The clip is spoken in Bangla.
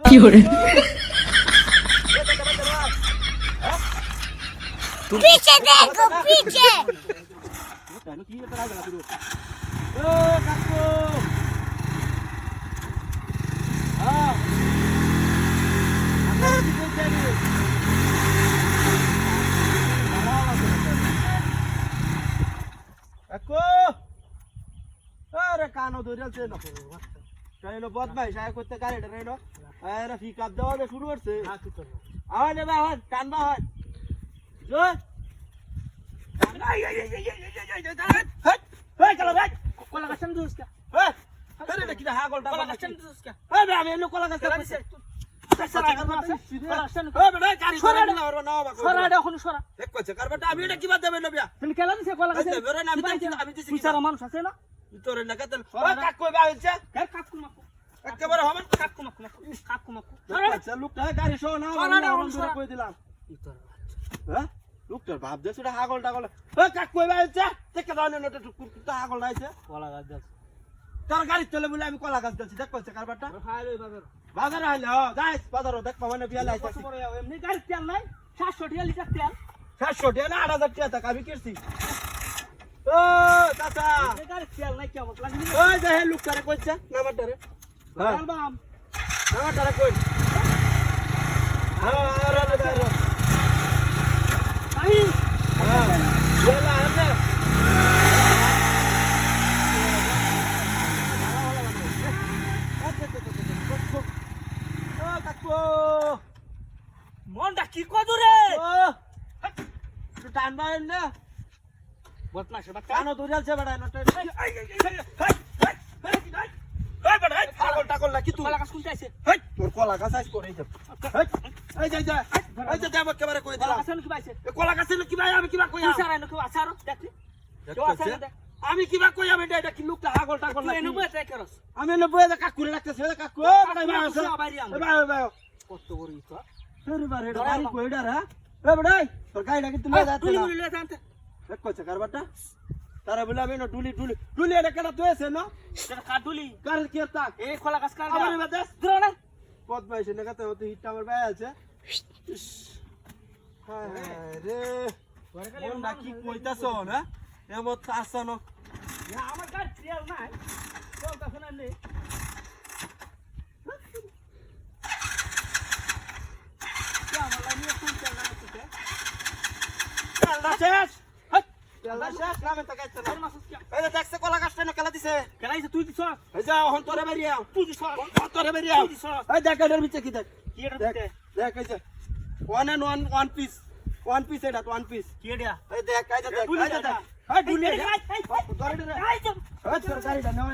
কি করে पीछे देखो पीछे কানো ধরেছে ট্রেন বদমাইশ আয় করতে গাড়িটা ট্রেন আরে পিক আপ দেওয়া শুরু করছে আওয়াজ নেবা আওয়াজ কানবা হয় জোর কলা গাছেন দুসকা আরে কি হা গোলটা কলা গাছেন দুসকা আরে আমি এলো কলা গাছ কলা গাছেন ওই বেটা গাড়ি সরা না ওর না বাবা সরা এখন সরা দেখ কইছে কারবাটা আমি এটা কি বাদ দেবে নবিয়া তুমি কেলা দিছে কলা গাছেন বেরে না আমি দিছি বিচারা মানুষ আছে না তোরে না কাতল ওই কাক কই বাইলছে কার কাকু মাকু একেবারে হমান কাকু মাকু কাকু মাকু আচ্ছা লোকটা গাড়ি সহ না আমরা কই দিলাম হ্যাঁ লোকটার ভাব দে সেটা হাগল টাগল ওই কাক কই বাইলছে দেখে দাও না নটা কুকুরটা হাগল নাইছে কলা গাছ দাও তোর গাড়ি চলে বলে আমি কলা গাছ দিছি দেখ কইছে কারবাটা হাই রে বাজার বাজার আইলে যাইস বাজার দেখ মানে বিয়া লাইছে কত বড় এমনি গাড়ি তেল নাই 700 টাকা লিটার তেল 700 টাকা না 8000 টাকা টাকা আমি কিরছি ও চাচা এই গাড়ি তেল নাই কেমন লাগনি ওই যে হে লোকটারে কইছে নামাটারে হ্যাঁ বাম নামাটারে কই হ্যাঁ আরে দাঁড়া আই হ্যাঁ বলা আছে মনটা কি কদরে টানবা না বদমাশ বাচ্চা কানো দৌড়ালছে বেড়া নটা পাগল টাগল না কি তুই কলা গাছ কোনটা আছে তোর কলা গাছ আইস করে যা এই যা এই যা যাব একেবারে কই কলা দিলাম গাছ কি পাইছে এ কলা গাছ কি ভাই আমি কিবা কই বিচারা নকো আছারো দেখি কেউ আছে দেখ আমি কিবা কই আমি এটা কি লোকটা হাগল টাগল না তুই এনে বসে করস আমি এনে বয়ে কাকুরে রাখতেছে কাকু ভাই ভাই আছে ভাই ভাই কত বড় ইতো তোর বারে এটা গাড়ি কইডা রে এ বড়াই তোর গাড়িটা কিন্তু লয়ে যাচ্ছে তুই না বলে জানতে দেখ কইছে কারবাটা তারা বলে আমি না ডুলি ডুলি ডুলি এটা কেডা তো আছে না এটা কাটুলি কার কি তা এই কলা গাছ কাট আমার বাদে ধরো না পদ পাইছে না কাতে হতে হিট আমার ভাই আছে হায় রে মনটা কি কইতাছ না এমত আসানো আমার গাড়ি তেল নাই চলতাছ না নে আমার লাগি কোন তেল না তোকে তেলটা শেষ তেলটা শেষ নামে তাকাইছে না আর মাসুস কি এই যে দেখছে কলা গাছটা না কেলা দিছে কেলাইছে তুই দিছ এই যা হন তোরে বেরিয়া তুই দিছ তোরে বেরিয়া তুই দিছ এই দেখ এর ভিতরে কি দেখ কি এটা দেখ দিতে দেখ এই যে ওয়ান পিস এটা ওয়ান পিস কি এটা এই দেখ এই যে দেখ এই যে দেখ এই ডুলি এই তোর গাড়িটা নাও